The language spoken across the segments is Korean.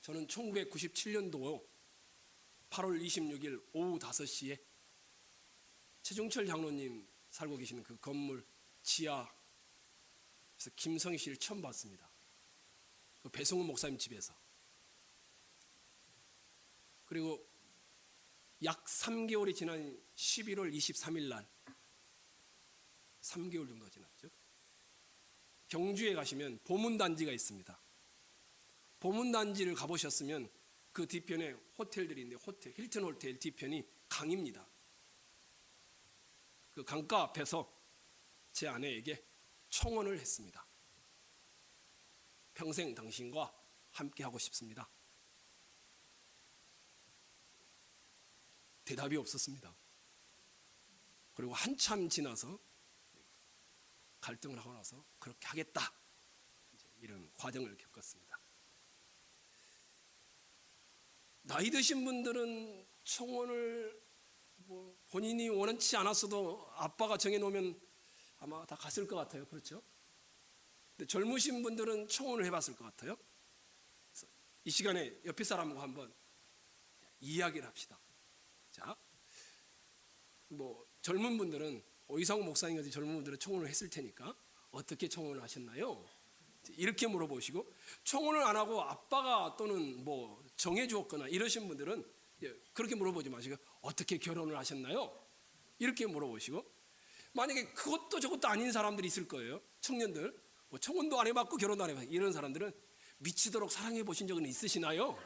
저는 1997년도 8월 26일 오후 5시에 최종철 장로님 살고 계시는 그 건물 지하에서 김성희 씨를 처음 봤습니다. 그 배성훈 목사님 집에서. 그리고 약 3개월이 지난 11월 23일 날, 3개월 정도 지났죠. 경주에 가시면 보문단지가 있습니다. 보문단지를 가보셨으면 그 뒤편에 호텔들이 있는데 힐튼 호텔 뒤편이 강입니다. 그 강가 앞에서 제 아내에게 청혼을 했습니다. 평생 당신과 함께 하고 싶습니다. 대답이 없었습니다. 그리고 한참 지나서 갈등을 하고 나서 그렇게 하겠다, 이런 과정을 겪었습니다. 나이 드신 분들은 청혼을 본인이 원치 않았어도 아빠가 정해놓으면 아마 다 갔을 것 같아요. 그렇죠? 근데 젊으신 분들은 청혼을 해봤을 것 같아요. 그래서 이 시간에 옆에 사람과 한번 이야기를 합시다. 자, 젊은 분들은 오이상 목사님 같은 젊은 분들은 청혼을 했을 테니까 어떻게 청혼을 하셨나요? 이렇게 물어보시고, 청혼을 안 하고 아빠가 또는 정해주었거나 이러신 분들은 그렇게 물어보지 마시고 어떻게 결혼을 하셨나요? 이렇게 물어보시고, 만약에 그것도 저것도 아닌 사람들이 있을 거예요. 청년들, 청혼도 안 해봤고 결혼도 안 해봤고 이런 사람들은 미치도록 사랑해 보신 적은 있으시나요?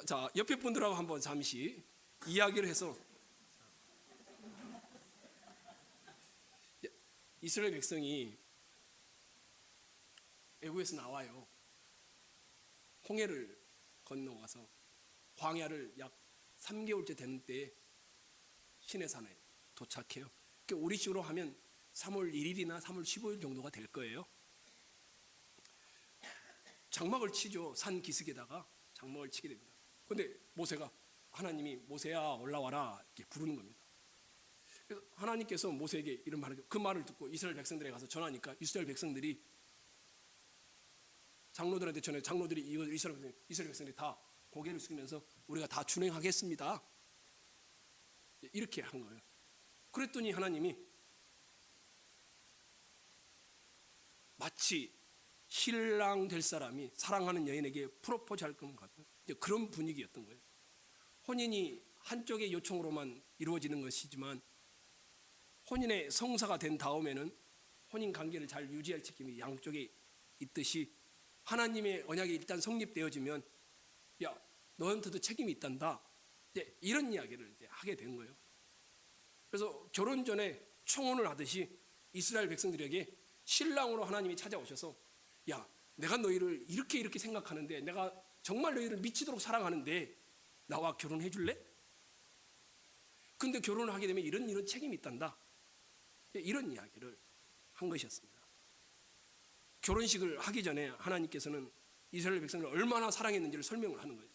자, 옆에 분들하고 한번 잠시 이야기를 해서, 이스라엘 백성이 애굽에서 나와요. 홍해를 건너와서 광야를 약 3개월째 되는 때에 시내산에 도착해요. 그러니까 우리 식으로 하면 3월 1일이나 3월 15일 정도가 될 거예요. 장막을 치죠. 산 기슭에다가 장막을 치게 됩니다. 그런데 하나님이 모세야 올라와라 이렇게 부르는 겁니다. 그래서 하나님께서 모세에게 이런 그 말을 듣고 이스라엘 백성들에 가서 전하니까 이스라엘 백성들이 장로들한테 전해, 장로들이 이스라엘 백성들이 다 고개를 숙이면서 우리가 다 준행하겠습니다, 이렇게 한 거예요. 그랬더니 하나님이 마치 신랑 될 사람이 사랑하는 여인에게 프로포즈 할 것 같은 그런 분위기였던 거예요. 혼인이 한쪽의 요청으로만 이루어지는 것이지만 혼인의 성사가 된 다음에는 혼인 관계를 잘 유지할 책임이 양쪽에 있듯이 하나님의 언약이 일단 성립되어지면 야, 너한테도 책임이 있단다, 이런 이야기를 하게 된 거예요. 그래서 결혼 전에 청혼을 하듯이 이스라엘 백성들에게 신랑으로 하나님이 찾아오셔서, 야, 내가 너희를 이렇게 생각하는데, 내가 정말 너희를 미치도록 사랑하는데 나와 결혼해 줄래? 근데 결혼을 하게 되면 이런 책임이 있단다, 이런 이야기를 한 것이었습니다. 결혼식을 하기 전에 하나님께서는 이스라엘 백성을 얼마나 사랑했는지를 설명을 하는 거예요.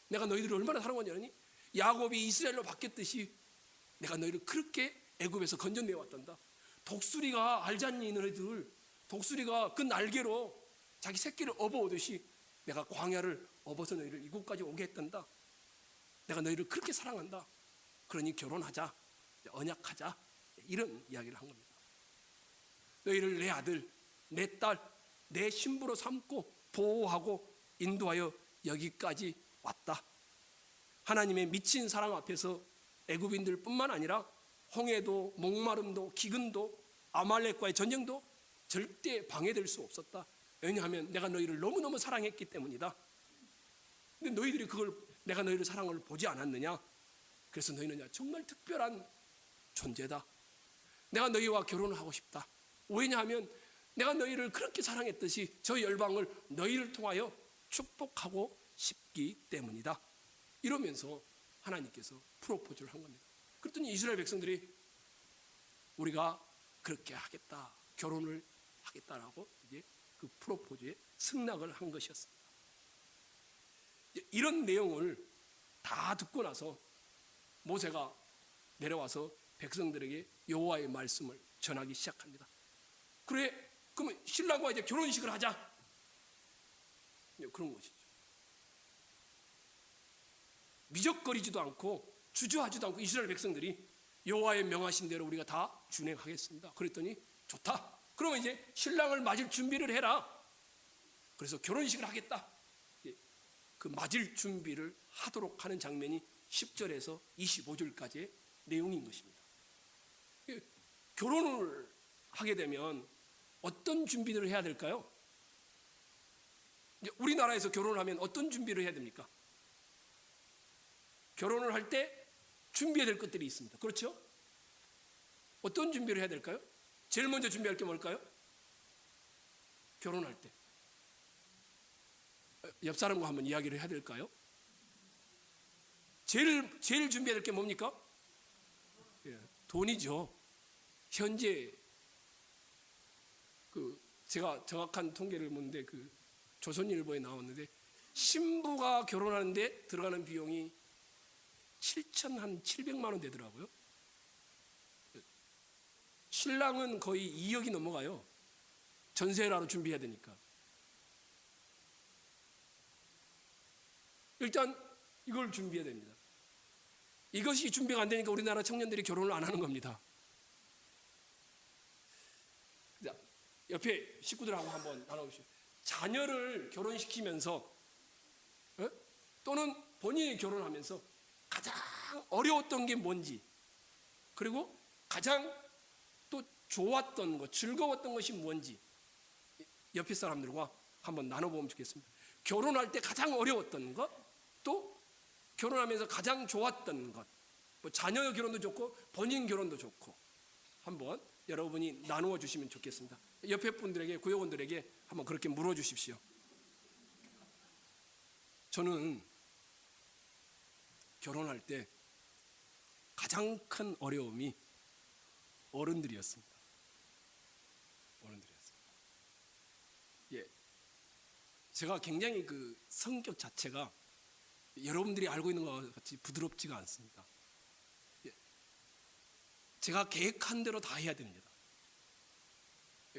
내가 너희들을 얼마나 사랑하는지 아니? 야곱이 이스라엘로 바뀌었듯이 내가 너희를 그렇게 애굽에서 건져내 왔단다. 독수리가 알잖니, 너희들. 독수리가 그 날개로 자기 새끼를 업어오듯이 내가 광야를 업어서 너희를 이곳까지 오게 했단다. 내가 너희를 그렇게 사랑한다. 그러니 결혼하자, 언약하자, 이런 이야기를 한 겁니다. 너희를 내 아들, 내 딸, 내 신부로 삼고 보호하고 인도하여 여기까지 왔다. 하나님의 미친 사랑 앞에서 애굽인들 뿐만 아니라 홍해도 목마름도 기근도 아말렉과의 전쟁도 절대 방해될 수 없었다. 왜냐하면 내가 너희를 너무너무 사랑했기 때문이다. 근데 너희들이 내가 너희를 사랑을 보지 않았느냐? 그래서 너희는 정말 특별한 존재다. 내가 너희와 결혼을 하고 싶다. 왜냐하면 내가 너희를 그렇게 사랑했듯이 저 열방을 너희를 통하여 축복하고 싶기 때문이다. 이러면서 하나님께서 프로포즈를 한 겁니다. 그랬더니 이스라엘 백성들이 우리가 그렇게 하겠다, 결혼을 하겠다라고 이제 그 프로포즈에 승낙을 한 것이었습니다. 이런 내용을 다 듣고 나서 모세가 내려와서 백성들에게 여호와의 말씀을 전하기 시작합니다. 그래, 그러면 신랑과 이제 결혼식을 하자. 그런 것이죠. 미적거리지도 않고 주저하지도 않고 이스라엘 백성들이 여호와의 명하신 대로 우리가 다 준행하겠습니다. 그랬더니 좋다. 그러면 이제 신랑을 맞을 준비를 해라. 그래서 결혼식을 하겠다. 그 맞을 준비를 하도록 하는 장면이 10절에서 25절까지의 내용인 것입니다. 결혼을 하게 되면 어떤 준비를 해야 될까요? 우리나라에서 결혼을 하면 어떤 준비를 해야 됩니까? 결혼을 할 때 준비해야 될 것들이 있습니다. 그렇죠? 어떤 준비를 해야 될까요? 제일 먼저 준비할 게 뭘까요? 결혼할 때. 옆 사람과 한번 이야기를 해야 될까요? 제일 준비해야 될 게 뭡니까? 돈이죠. 현재 제가 정확한 통계를 묻는데 조선일보에 나왔는데 신부가 결혼하는데 들어가는 비용이 700만 원 되더라고요. 신랑은 거의 2억이 넘어가요. 전세라로 준비해야 되니까. 일단 이걸 준비해야 됩니다. 이것이 준비가 안 되니까 우리나라 청년들이 결혼을 안 하는 겁니다. 옆에 식구들하고 한번 나눠보시죠. 자녀를 결혼시키면서 또는 본인이 결혼하면서 가장 어려웠던 게 뭔지, 그리고 가장 또 좋았던 것, 즐거웠던 것이 뭔지 옆에 사람들과 한번 나눠보면 좋겠습니다. 결혼할 때 가장 어려웠던 것, 또 결혼하면서 가장 좋았던 것, 뭐 자녀 결혼도 좋고 본인 결혼도 좋고 한번 여러분이 나누어 주시면 좋겠습니다. 옆에 분들에게, 구역원들에게 한번 그렇게 물어주십시오. 저는 결혼할 때 가장 큰 어려움이 어른들이었습니다. 제가 굉장히 성격 자체가 여러분들이 알고 있는 것 같이 부드럽지가 않습니다. 제가 계획한 대로 다 해야 됩니다.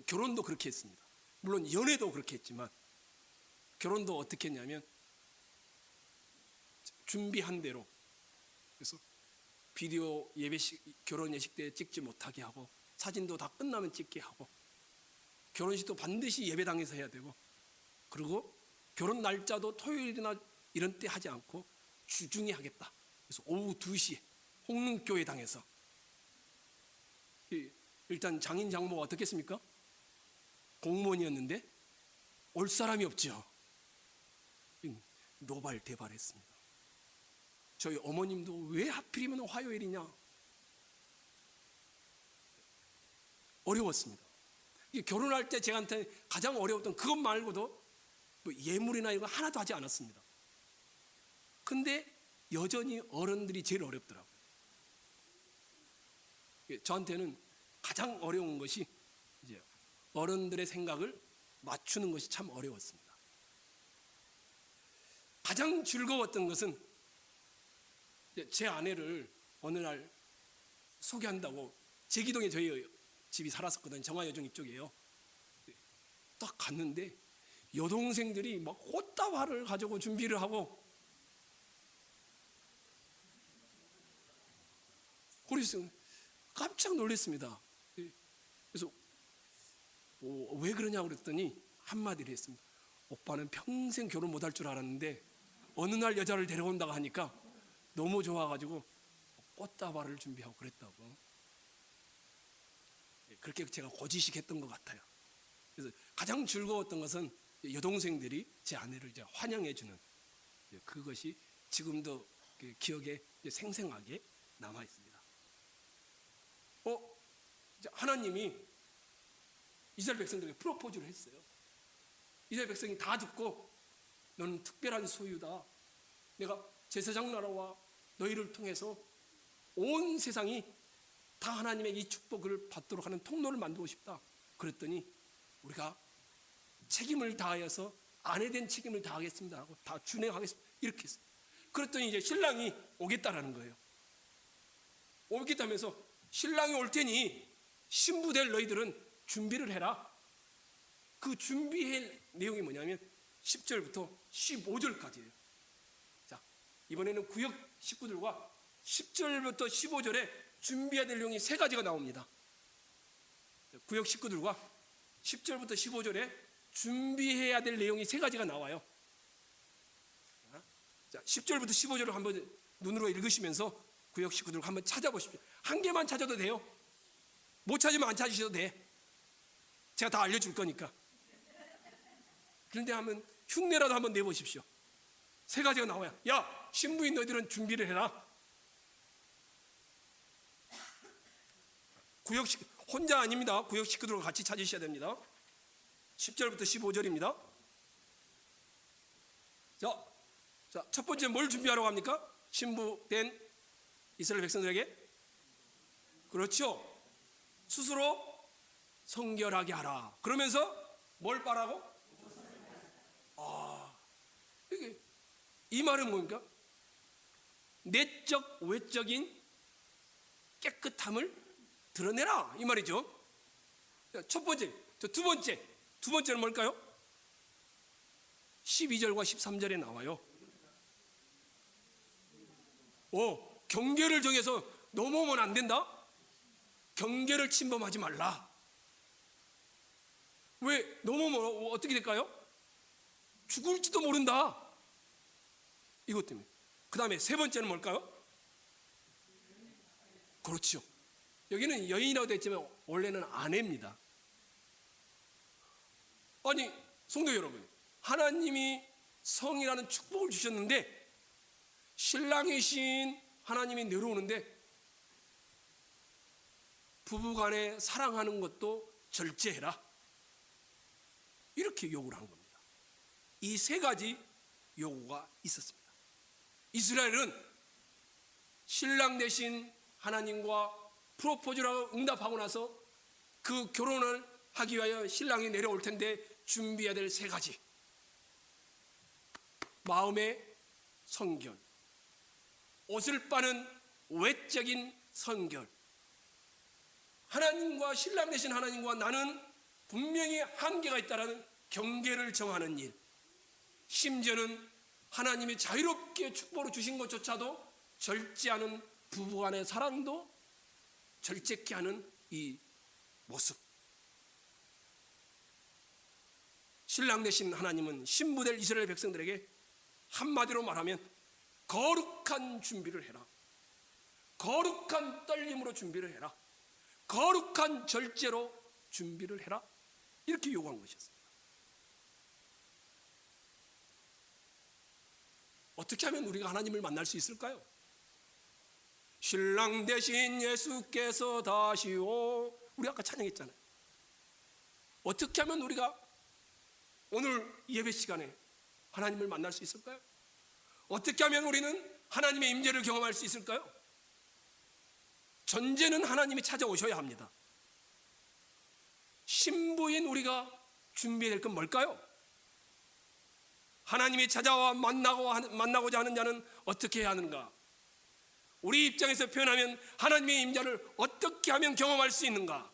결혼도 그렇게 했습니다. 물론 연애도 그렇게 했지만 결혼도 어떻게 했냐면 준비한 대로, 그래서 비디오 예배식, 결혼 예식 때 찍지 못하게 하고, 사진도 다 끝나면 찍게 하고, 결혼식도 반드시 예배당에서 해야 되고, 그리고 결혼 날짜도 토요일이나 이런 때 하지 않고 주중에 하겠다. 그래서 오후 2시에 홍릉교회당에서. 일단 장인 장모가 어떻게 했습니까? 공무원이었는데 올 사람이 없죠. 노발대발했습니다. 저희 어머님도 왜 하필이면 화요일이냐, 어려웠습니다. 결혼할 때 제한테 가장 어려웠던 그것 말고도 뭐 예물이나 이거 하나도 하지 않았습니다. 근데 여전히 어른들이 제일 어렵더라고요. 저한테는 가장 어려운 것이 이제 어른들의 생각을 맞추는 것이 참 어려웠습니다. 가장 즐거웠던 것은 제 아내를 어느 날 소개한다고, 제기동에 저희 집이 살았었거든요. 정화여중 이쪽이에요. 딱 갔는데 여동생들이 막 꽃다발을 가지고 준비를 하고, 그래서 깜짝 놀랐습니다. 그래서 왜 그러냐고 그랬더니 한마디를 했습니다. 오빠는 평생 결혼 못할 줄 알았는데 어느 날 여자를 데려온다고 하니까 너무 좋아가지고 꽃다발을 준비하고 그랬다고. 그렇게 제가 고지식 했던 것 같아요. 그래서 가장 즐거웠던 것은 여동생들이 제 아내를 이제 환영해주는, 그것이 지금도 기억에 생생하게 남아 있습니다. 이제 하나님이 이스라엘 백성들에게 프로포즈를 했어요. 이스라엘 백성이 다 듣고 너는 특별한 소유다. 내가 제사장 나라와 너희를 통해서 온 세상이 다 하나님의 이 축복을 받도록 하는 통로를 만들고 싶다. 그랬더니 우리가 책임을 다하여서 아내 된 책임을 다하겠습니다 하고 다 준행하겠습니다. 이렇게 했어요. 그랬더니 이제 신랑이 오겠다라는 거예요. 오겠다면서 신랑이 올 테니 신부 될 너희들은 준비를 해라. 그 준비할 내용이 뭐냐면 10절부터 15절까지예요. 자, 이번에는 구역 식구들과 10절부터 15절에 준비해야 될 내용이 세 가지가 나옵니다. 구역 식구들과 10절부터 15절에 준비해야 될 내용이 세 가지가 나와요. 자, 10절부터 15절을 한번 눈으로 읽으시면서 구역 식구들 한번 찾아보십시오. 한 개만 찾아도 돼요. 못 찾으면 안 찾으셔도 돼. 제가 다 알려줄 거니까. 그런데 한번 흉내라도 한번 내보십시오. 세 가지가 나와요. 야, 신부인 너희들은 준비를 해라. 구역 식구 혼자 아닙니다. 구역 식구들과 같이 찾으셔야 됩니다. 10절부터 15절입니다. 자, 첫 번째 뭘 준비하라고 합니까? 신부된 이스라엘 백성들에게, 그렇죠, 스스로 성결하게 하라. 그러면서 뭘 바라고? 이게 이 말은 뭡니까? 내적 외적인 깨끗함을 드러내라, 이 말이죠. 첫 번째. 두 번째는 뭘까요? 12절과 13절에 나와요. 경계를 정해서 넘어오면 안 된다? 경계를 침범하지 말라. 왜? 넘어오면 어떻게 될까요? 죽을지도 모른다. 이것 때문에. 그 다음에 세 번째는 뭘까요? 그렇죠. 여기는 여인이라고 되어 있지만 원래는 아내입니다. 아니, 성도 여러분, 하나님이 성이라는 축복을 주셨는데 신랑이신 하나님이 내려오는데 부부간에 사랑하는 것도 절제해라, 이렇게 요구를 한 겁니다. 이 세 가지 요구가 있었습니다. 이스라엘은 신랑 되신 하나님과 프로포즈라고 응답하고 나서 그 결혼을 하기 위하여 신랑이 내려올 텐데 준비해야 될 세 가지: 마음의 성결, 옷을 빠는 외적인 성결, 하나님과 신랑 되신 하나님과 나는 분명히 한계가 있다라는 경계를 정하는 일, 심지어는 하나님이 자유롭게 축복으로 주신 것조차도 절제하는 부부간의 사랑도 절제케 하는 이 모습. 신랑 되신 하나님은 신부될 이스라엘 백성들에게 한마디로 말하면 거룩한 준비를 해라, 거룩한 떨림으로 준비를 해라, 거룩한 절제로 준비를 해라, 이렇게 요구한 것이었습니다. 어떻게 하면 우리가 하나님을 만날 수 있을까요? 신랑 되신 예수께서 다시 오, 우리 아까 찬양했잖아요. 어떻게 하면 우리가 오늘 예배 시간에 하나님을 만날 수 있을까요? 어떻게 하면 우리는 하나님의 임재를 경험할 수 있을까요? 전제는 하나님이 찾아오셔야 합니다. 신부인 우리가 준비해야 될 건 뭘까요? 하나님이 찾아와 만나고자 하는 자는 어떻게 해야 하는가? 우리 입장에서 표현하면 하나님의 임재를 어떻게 하면 경험할 수 있는가?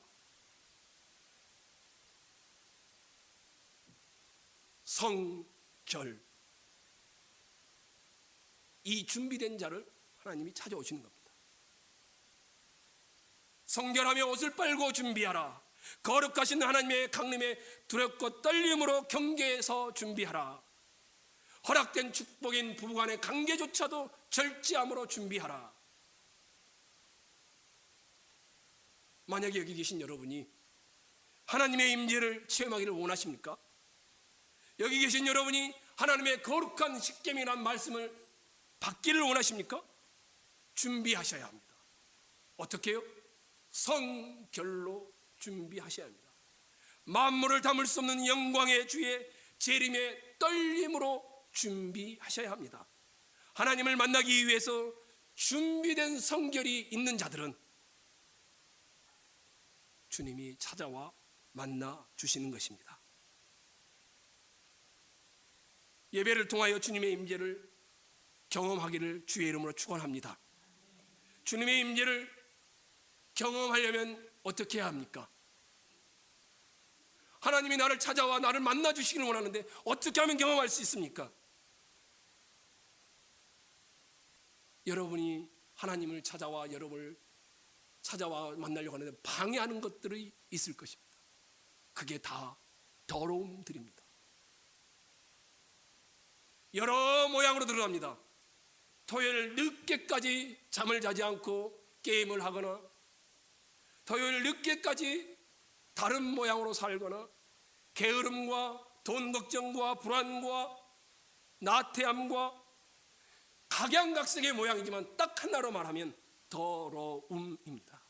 성결. 이 준비된 자를 하나님이 찾아오시는 겁니다. 성결하며 옷을 빨고 준비하라. 거룩하신 하나님의 강림에 두렵고 떨림으로 경계에서 준비하라. 허락된 축복인 부부간의 관계조차도 절제함으로 준비하라. 만약에 여기 계신 여러분이 하나님의 임재를 체험하기를 원하십니까? 여기 계신 여러분이 하나님의 거룩한 십계명이라는 말씀을 받기를 원하십니까? 준비하셔야 합니다. 어떻게 해요? 성결로 준비하셔야 합니다. 만물을 담을 수 없는 영광의 주의 재림의 떨림으로 준비하셔야 합니다. 하나님을 만나기 위해서 준비된 성결이 있는 자들은 주님이 찾아와 만나 주시는 것입니다. 예배를 통하여 주님의 임재를 경험하기를 주의 이름으로 축원합니다. 주님의 임재를 경험하려면 어떻게 해야 합니까? 하나님이 나를 찾아와 나를 만나 주시기를 원하는데 어떻게 하면 경험할 수 있습니까? 여러분이 하나님을 찾아와 여러분을 찾아와 만나려고 하는데 방해하는 것들이 있을 것입니다. 그게 다 더러움들입니다. 여러 모양으로 드러납니다. 토요일 늦게까지 잠을 자지 않고 게임을 하거나, 토요일 늦게까지 다른 모양으로 살거나, 게으름과 돈 걱정과 불안과 나태함과 각양각색의 모양이지만 딱 하나로 말하면 더러움입니다.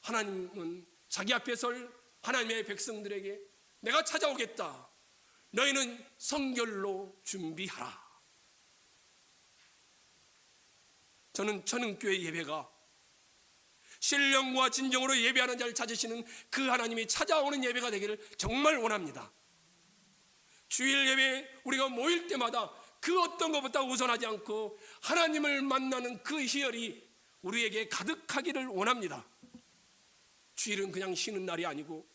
하나님은 자기 앞에 설 하나님의 백성들에게 내가 찾아오겠다. 너희는 성결로 준비하라. 저는 천흥교회 예배가 신령과 진정으로 예배하는 자를 찾으시는 그 하나님이 찾아오는 예배가 되기를 정말 원합니다. 주일 예배 우리가 모일 때마다 그 어떤 것보다 우선하지 않고 하나님을 만나는 그 희열이 우리에게 가득하기를 원합니다. 주일은 그냥 쉬는 날이 아니고,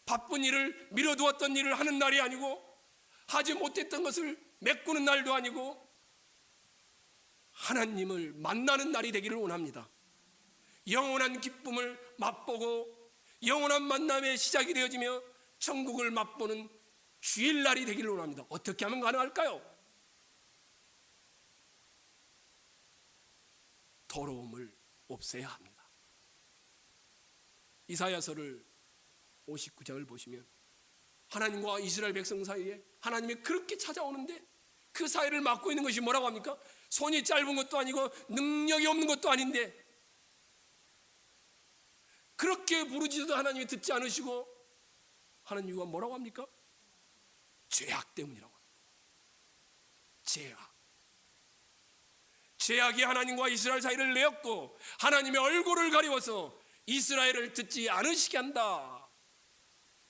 바쁜 일을 미뤄두었던 일을 하는 날이 아니고, 하지 못했던 것을 메꾸는 날도 아니고, 하나님을 만나는 날이 되기를 원합니다. 영원한 기쁨을 맛보고 영원한 만남의 시작이 되어지며 천국을 맛보는 주일날이 되기를 원합니다. 어떻게 하면 가능할까요? 더러움을 없애야 합니다. 이사야서를 59장을 보시면 하나님과 이스라엘 백성 사이에 하나님이 그렇게 찾아오는데 그 사이를 막고 있는 것이 뭐라고 합니까? 손이 짧은 것도 아니고 능력이 없는 것도 아닌데 그렇게 부르짖어도 하나님이 듣지 않으시고 하는 이유가 뭐라고 합니까? 죄악 때문이라고 합니다. 죄악. 죄악이 하나님과 이스라엘 사이를 내었고 하나님의 얼굴을 가리워서 이스라엘을 듣지 않으시게 한다.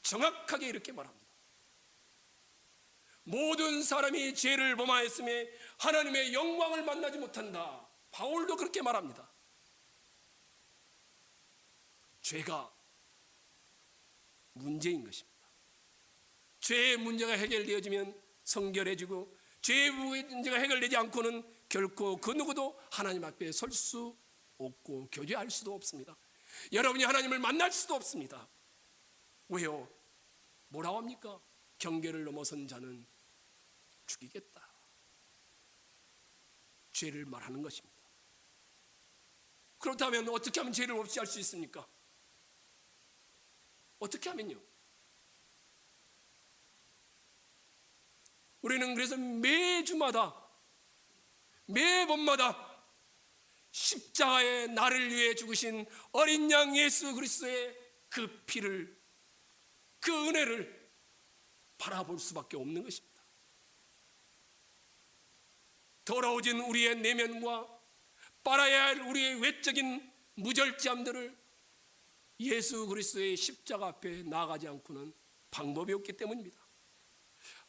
정확하게 이렇게 말합니다. 모든 사람이 죄를 범하였음에 하나님의 영광을 만나지 못한다. 바울도 그렇게 말합니다. 죄가 문제인 것입니다. 죄의 문제가 해결되어지면 성결해지고 죄의 문제가 해결되지 않고는 결코 그 누구도 하나님 앞에 설 수 없고 교제할 수도 없습니다. 여러분이 하나님을 만날 수도 없습니다. 왜요? 뭐라고 합니까? 경계를 넘어선 자는 죽이겠다. 죄를 말하는 것입니다. 그렇다면 어떻게 하면 죄를 없이 할 수 있습니까? 어떻게 하면요? 우리는 그래서 매주마다 매번마다 십자가에 나를 위해 죽으신 어린 양 예수 그리스도의 그 피를, 그 은혜를 바라볼 수밖에 없는 것입니다. 더러워진 우리의 내면과 빨아야 할 우리의 외적인 무절제함들을 예수 그리스도의 십자가 앞에 나아가지 않고는 방법이 없기 때문입니다.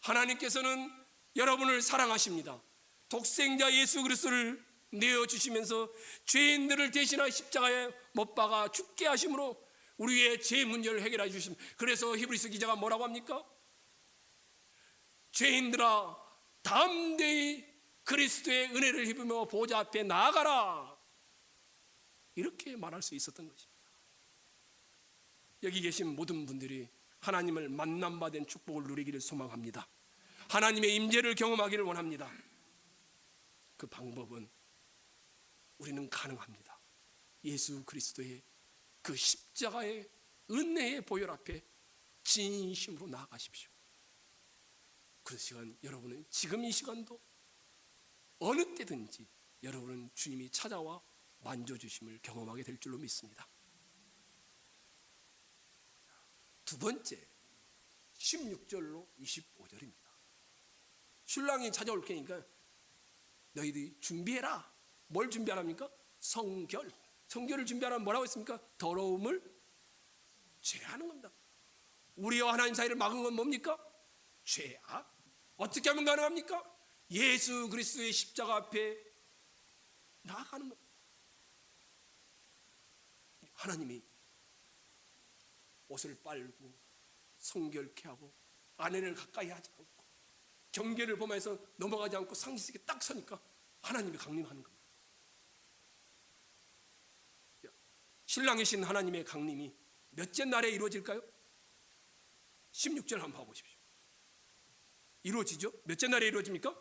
하나님께서는 여러분을 사랑하십니다. 독생자 예수 그리스도를 내어주시면서 죄인들을 대신하여 십자가에 못 박아 죽게 하심으로 우리의 죄 문제를 해결해 주십니다. 그래서 히브리서 기자가 뭐라고 합니까? 죄인들아 담대히 그리스도의 은혜를 입으며 보좌 앞에 나아가라. 이렇게 말할 수 있었던 것입니다. 여기 계신 모든 분들이 하나님을 만남바 된 축복을 누리기를 소망합니다. 하나님의 임재를 경험하기를 원합니다. 그 방법은 우리는 가능합니다. 예수 그리스도의 그 십자가의 은혜의 보혈 앞에 진심으로 나아가십시오. 그 시간 여러분은 지금 이 시간도 어느 때든지 여러분은 주님이 찾아와 만져주심을 경험하게 될 줄로 믿습니다. 두 번째 16절로 25절입니다. 신랑이 찾아올 테니까 너희들이 준비해라. 뭘 준비하랍니까? 성결. 성결을 준비하라면 뭐라고 했습니까? 더러움을 제하는 겁니다. 우리와 하나님 사이를 막은 건 뭡니까? 죄악. 어떻게 하면 가능합니까? 예수 그리스도의 십자가 앞에 나아가는 겁니다. 하나님이 옷을 빨고 성결케 하고 아내를 가까이 하지 않고 경계를 범해서 넘어가지 않고 상식에 딱 서니까 하나님이 강림하는 겁니다. 신랑이신 하나님의 강림이 몇째 날에 이루어질까요? 16절 한번 봐보십시오. 이루어지죠? 몇째 날에 이루어집니까?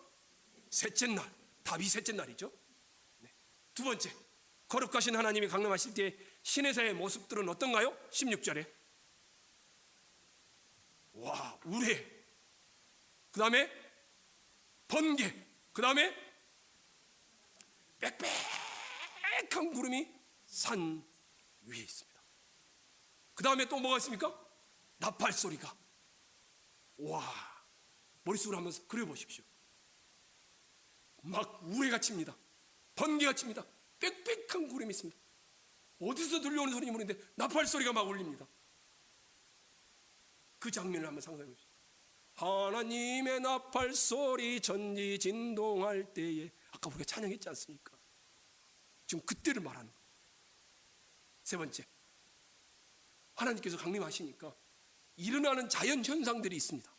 셋째 날. 답이 셋째 날이죠. 네. 두 번째, 거룩하신 하나님이 강림하실 때 시내사의 모습들은 어떤가요? 16절에 와, 우레, 그 다음에 번개, 그 다음에 빽빽한 구름이 산 위에 있습니다. 그 다음에 또 뭐가 있습니까? 나팔 소리가. 와, 머릿속으로 한번 그려보십시오. 막 우레가 칩니다. 번개가 칩니다. 빽빽한 구름이 있습니다. 어디서 들려오는 소리인지 모르는데 나팔 소리가 막 울립니다. 그 장면을 한번 상상해 보십시오. 하나님의 나팔 소리 전지진동할 때에, 아까 우리가 찬양했지 않습니까? 지금 그때를 말하는 거예요. 세 번째, 하나님께서 강림하시니까 일어나는 자연 현상들이 있습니다.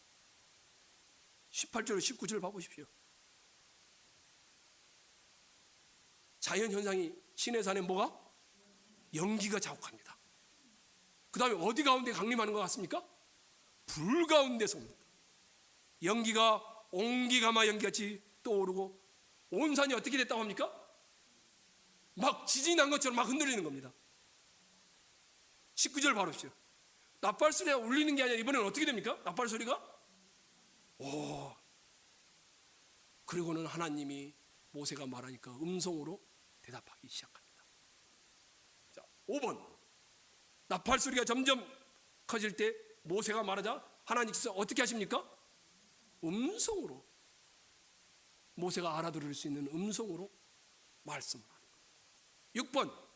18절 19절 봐보십시오. 자연 현상이 시내산에 뭐가? 연기가 자욱합니다. 그 다음에 어디 가운데 강림하는 것 같습니까? 불 가운데서 옵니다. 연기가 옹기가마 연기같이 떠오르고 온 산이 어떻게 됐다고 합니까? 막 지진이 난 것처럼 막 흔들리는 겁니다. 19절 봐보십시오. 나팔 소리가 울리는 게 아니라 이번에는 어떻게 됩니까? 나팔 소리가? 오. 그리고는 하나님이 모세가 말하니까 음성으로 대답하기 시작합니다. 자, 5번. 나팔 소리가 점점 커질 때 모세가 말하자 하나님께서 어떻게 하십니까? 음성으로, 모세가 알아들을 수 있는 음성으로 말씀을 하는 거예요. 6번.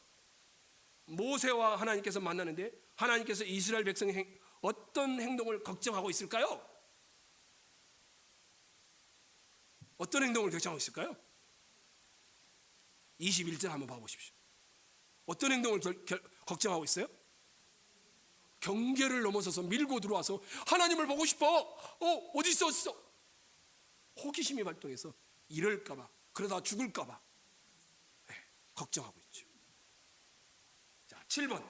모세와 하나님께서 만나는데 하나님께서 이스라엘 백성의 어떤 행동을 걱정하고 있을까요? 어떤 행동을 걱정하고 있을까요? 21절 한번 봐보십시오. 어떤 행동을 걱정하고 있어요? 경계를 넘어서서 밀고 들어와서 하나님을 보고 싶어. 어디 있어? 호기심이 발동해서 이럴까봐, 그러다 죽을까봐 걱정하고 있죠. 자, 7번.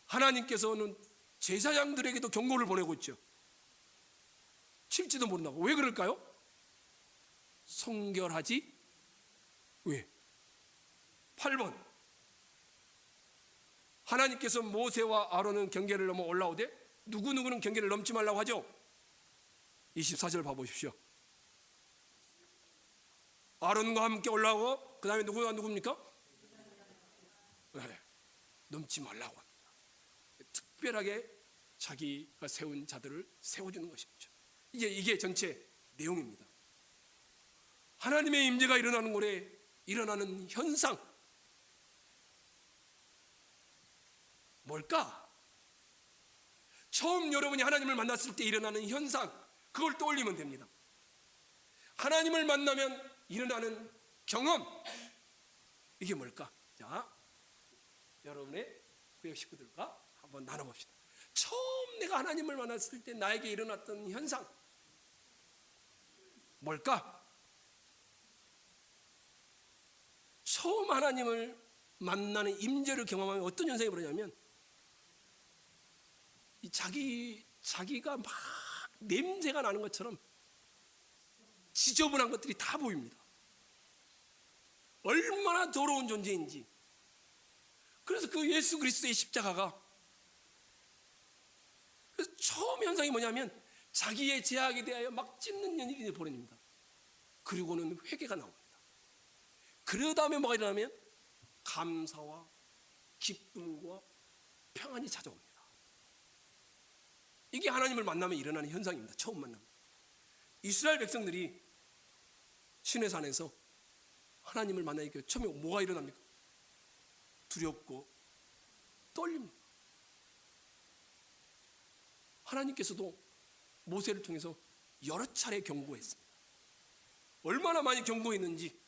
하나님께서는 제사장들에게도 경고를 보내고 있죠. 칠지도 모른다고. 왜 그럴까요? 성결하지 왜? 8번. 하나님께서 모세와 아론은 경계를 넘어 올라오되 누구누구는 경계를 넘지 말라고 하죠. 24절 봐보십시오. 아론과 함께 올라오고 그 다음에 누굽니까? 네, 넘지 말라고 합니다. 특별하게 자기가 세운 자들을 세워주는 것이죠. 이게 전체 내용입니다. 하나님의 임재가 일어나는 곳에 일어나는 현상, 뭘까? 처음 여러분이 하나님을 만났을 때 일어나는 현상, 그걸 떠올리면 됩니다. 하나님을 만나면 일어나는 경험, 이게 뭘까? 자, 여러분의 구역 식구들과 한번 나눠봅시다. 처음 내가 하나님을 만났을 때 나에게 일어났던 현상, 뭘까? 처음 하나님을 만나는 임재를 경험하면 어떤 현상이 벌어지냐면 자기가 막 냄새가 나는 것처럼 지저분한 것들이 다 보입니다. 얼마나 더러운 존재인지. 그래서 그 예수 그리스도의 십자가가, 그래서 처음 현상이 뭐냐면 자기의 죄악에 대하여 막 찢는 일이 벌어집니다. 그리고는 회개가 나옵니다. 그 다음에 뭐가 일어나면 감사와 기쁨과 평안이 찾아옵니다. 이게 하나님을 만나면 일어나는 현상입니다. 처음 만나면. 이스라엘 백성들이 시내산에서 하나님을 만나니까 처음에 뭐가 일어납니까? 두렵고 떨립니다. 하나님께서도 모세를 통해서 여러 차례 경고했습니다. 얼마나 많이 경고했는지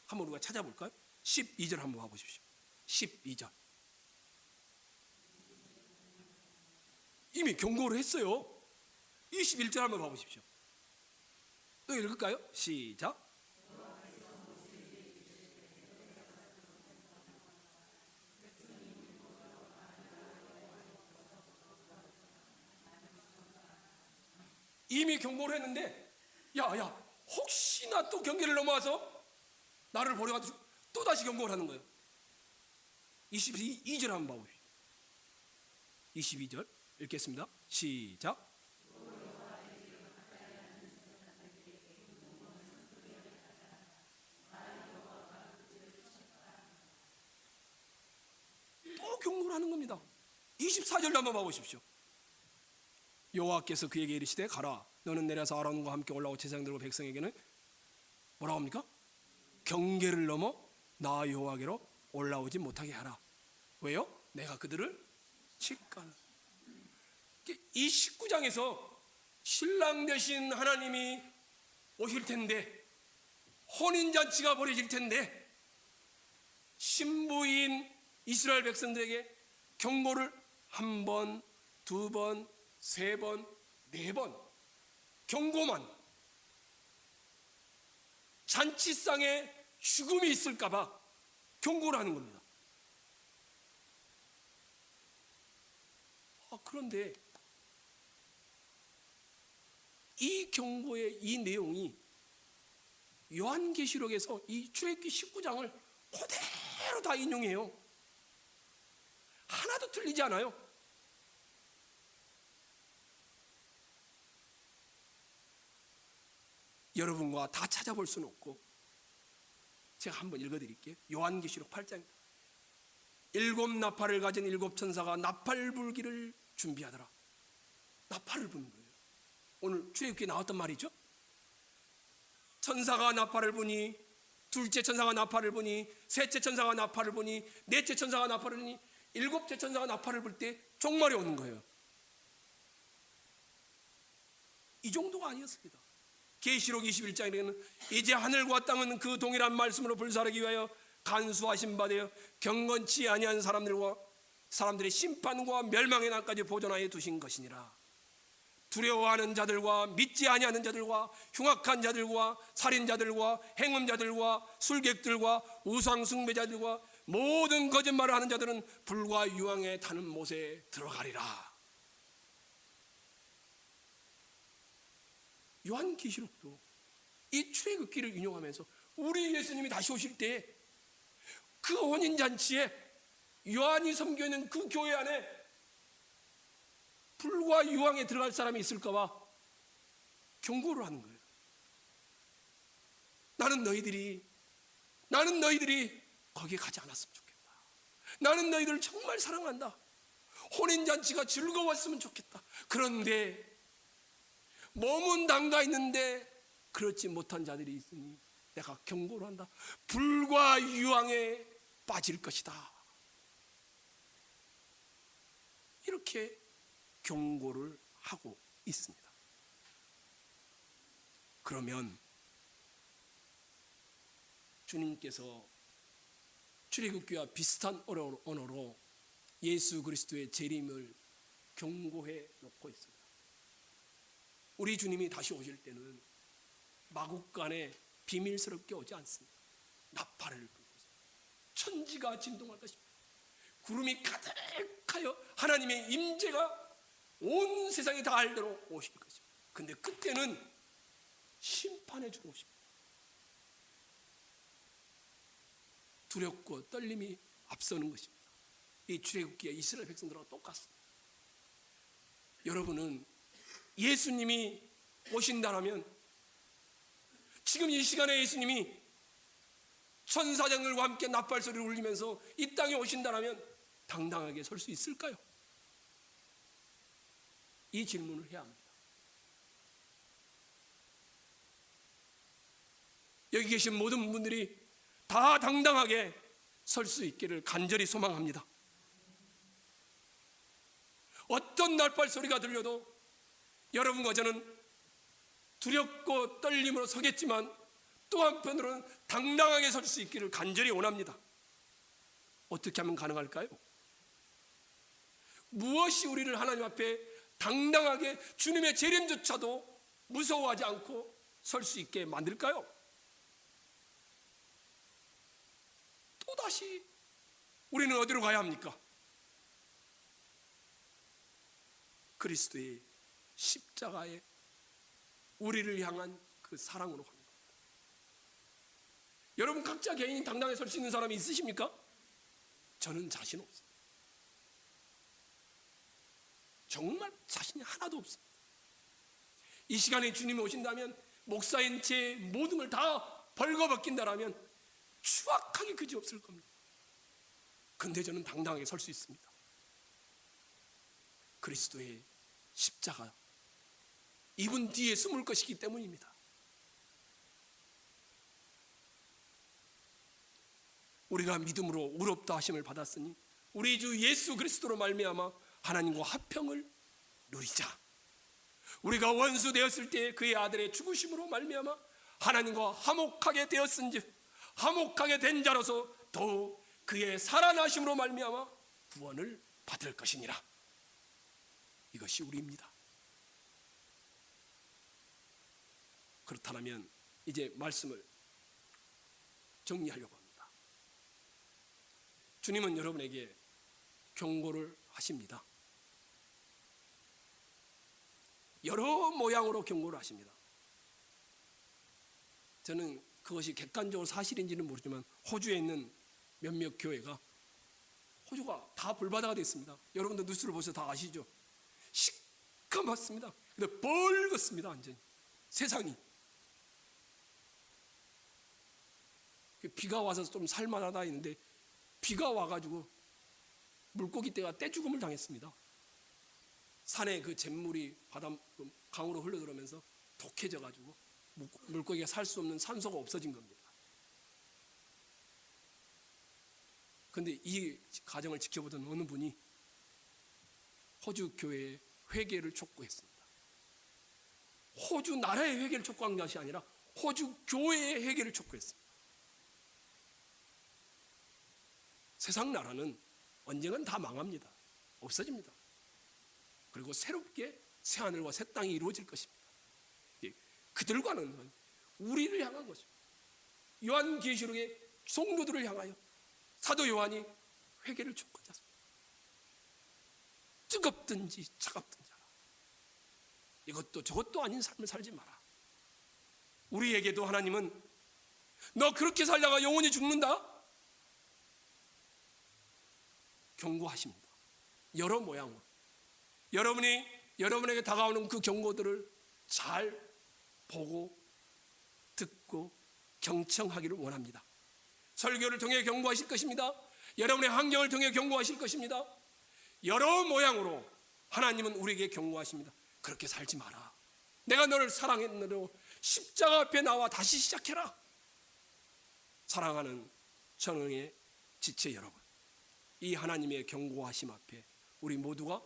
한번 우리가 찾아볼까요? 12절 한번 봐보십시오. 12절. 이미 경고를 했어요. 21절 한번 봐보십시오. 또 읽을까요? 시작. 이미 경고를 했는데 야야 혹시나 또 경계를 넘어와서 나를 버려가지고 또 다시 경고를 하는 거예요. 22절 한번 봐보십시오. 22절 읽겠습니다. 시작. 또 경고를 하는 겁니다. 24절도 한번 봐보십시오. 여호와께서 그에게 이르시되 가라 너는 내려서 아론과 함께 올라오 제사장들과 백성에게는 뭐라고 합니까? 경계를 넘어 나 여호와께로 올라오지 못하게 하라. 왜요? 내가 그들을 칠까는. 이 19장에서 신랑 되신 하나님이 오실 텐데 혼인잔치가 벌어질 텐데 신부인 이스라엘 백성들에게 경고를 한 번, 두 번, 세 번, 네 번 경고만. 잔치상에 죽음이 있을까봐 경고를 하는 겁니다. 그런데 이 경고의 이 내용이 요한계시록에서 이 출애굽기 19장을 그대로 다 인용해요. 하나도 틀리지 않아요. 여러분과 다 찾아볼 수는 없고 제가 한번 읽어드릴게요. 요한계시록 8장. 7 나팔을 가진 7 천사가 나팔 불기를 준비하더라. 나팔을 부는 거예요. 오늘 출애굽기에 나왔던 말이죠. 천사가 나팔을 부니, 둘째 천사가 나팔을 부니, 셋째 천사가 나팔을 부니, 넷째 천사가 나팔을 부니, 7째 천사가 나팔을 불 때 종말이 오는 거예요. 이 정도가 아니었습니다. 계시록 21장에는 이제 하늘과 땅은 그 동일한 말씀으로 불사르기 위하여 간수하신 바 되어 경건치 아니한 사람들의 심판과 멸망의 날까지 보존하여 두신 것이니라. 두려워하는 자들과 믿지 아니하는 자들과 흉악한 자들과 살인자들과 행음자들과 술객들과 우상 숭배자들과 모든 거짓말을 하는 자들은 불과 유황에 타는 못에 들어가리라. 요한계시록도 이 출애굽기를 인용하면서 우리 예수님이 다시 오실 때 그 혼인잔치에 요한이 섬겨 있는 그 교회 안에 불과 유황에 들어갈 사람이 있을까 봐 경고를 하는 거예요. 나는 너희들이 거기에 가지 않았으면 좋겠다. 나는 너희들을 정말 사랑한다. 혼인잔치가 즐거웠으면 좋겠다. 그런데 몸은 담가 있는데 그렇지 못한 자들이 있으니 내가 경고를 한다. 불과 유황에 빠질 것이다. 이렇게 경고를 하고 있습니다. 그러면 주님께서 출애굽기와 비슷한 언어로 예수 그리스도의 재림을 경고해 놓고 있습니다. 우리 주님이 다시 오실 때는 마국간에 비밀스럽게 오지 않습니다. 나팔을 불고 천지가 진동할 것입니다. 구름이 가득하여 하나님의 임재가 온 세상이 다 알도록 오실 것입니다. 근데 그때는 심판해 주러 오십니다. 두렵고 떨림이 앞서는 것입니다. 이 출애굽기의 이스라엘 백성들과 똑같습니다. 여러분은 예수님이 오신다라면 지금 이 시간에 예수님이 천사장들과 함께 나팔소리를 울리면서 이 땅에 오신다라면 당당하게 설 수 있을까요? 이 질문을 해야 합니다. 여기 계신 모든 분들이 다 당당하게 설 수 있기를 간절히 소망합니다. 어떤 나팔 소리가 들려도 여러분과 저는 두렵고 떨림으로 서겠지만 또 한편으로는 당당하게 설 수 있기를 간절히 원합니다. 어떻게 하면 가능할까요? 무엇이 우리를 하나님 앞에 당당하게 주님의 재림조차도 무서워하지 않고 설 수 있게 만들까요? 또다시 우리는 어디로 가야 합니까? 그리스도의 십자가에 우리를 향한 그 사랑으로 가는 겁니다. 여러분 각자 개인이 당당히 설 수 있는 사람이 있으십니까? 저는 자신 없습니다. 정말 자신이 하나도 없습니다. 이 시간에 주님이 오신다면 목사인 제 모든 걸 다 벌거벗긴다라면 추악하게 그지없을 겁니다. 그런데 저는 당당하게 설 수 있습니다. 그리스도의 십자가 이분 뒤에 숨을 것이기 때문입니다. 우리가 믿음으로 의롭다 하심을 받았으니 우리 주 예수 그리스도로 말미암아 하나님과 화평을 누리자. 우리가 원수 되었을 때 그의 아들의 죽으심으로 말미암아 하나님과 화목하게 되었은즉 화목하게 된 자로서 더욱 그의 살아나심으로 말미암아 구원을 받을 것이니라. 이것이 우리입니다. 그렇다면 이제 말씀을 정리하려고 합니다. 주님은 여러분에게 경고를 하십니다. 여러 모양으로 경고를 하십니다. 저는 그것이 객관적으로 사실인지는 모르지만 호주에 있는 몇몇 교회가 호주가 다 불바다가 됐습니다. 여러분들 뉴스를 보셔서 다 아시죠? 시커멓습니다. 근데 벌겋습니다. 완전히 세상이. 비가 와서 좀 살만하다 했는데 비가 와가지고 물고기 떼가 떼죽음을 당했습니다. 산에 그 잿물이 강으로 흘러들어오면서 독해져가지고 물고기가 살 수 없는 산소가 없어진 겁니다. 그런데 이 과정을 지켜보던 어느 분이 호주 교회의 회개를 촉구했습니다. 호주 나라의 회개를 촉구한 것이 아니라 호주 교회의 회개를 촉구했습니다. 세상 나라는 언젠간 다 망합니다. 없어집니다. 그리고 새롭게 새하늘과 새 땅이 이루어질 것입니다. 그들과는 우리를 향한 것입니다. 요한계시록의 성도들을 향하여 사도 요한이 회개를 촉구하지 않습니다. 뜨겁든지 차갑든지 이것도 저것도 아닌 삶을 살지 마라. 우리에게도 하나님은 너 그렇게 살다가 영원히 죽는다? 경고하십니다. 여러 모양으로. 여러분에게 다가오는 그 경고들을 잘 보고 듣고 경청하기를 원합니다. 설교를 통해 경고하실 것입니다. 여러분의 환경을 통해 경고하실 것입니다. 여러 모양으로 하나님은 우리에게 경고하십니다. 그렇게 살지 마라. 내가 너를 사랑했노라. 십자가 앞에 나와 다시 시작해라. 사랑하는 전능의 지체 여러분, 이 하나님의 경고하심 앞에 우리 모두가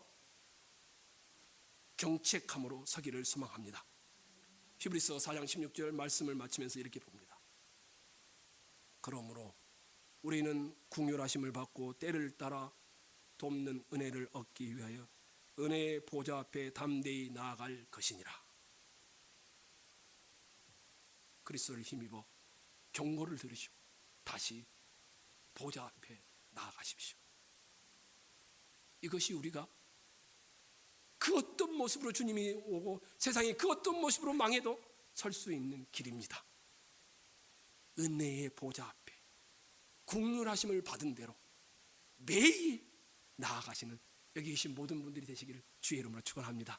경책함으로 서기를 소망합니다. 히브리서 4장 16절 말씀을 마치면서 이렇게 봅니다. 그러므로 우리는 긍휼하심을 받고 때를 따라 돕는 은혜를 얻기 위하여 은혜의 보좌 앞에 담대히 나아갈 것이니라. 그리스도를 힘입어 경고를 들으시고 다시 보좌 앞에 나아가십시오. 이것이 우리가 그 어떤 모습으로 주님이 오고 세상이 그 어떤 모습으로 망해도 설 수 있는 길입니다. 은혜의 보좌 앞에 긍휼하심을 받은 대로 매일 나아가시는 여기 계신 모든 분들이 되시기를 주의 이름으로 축원합니다.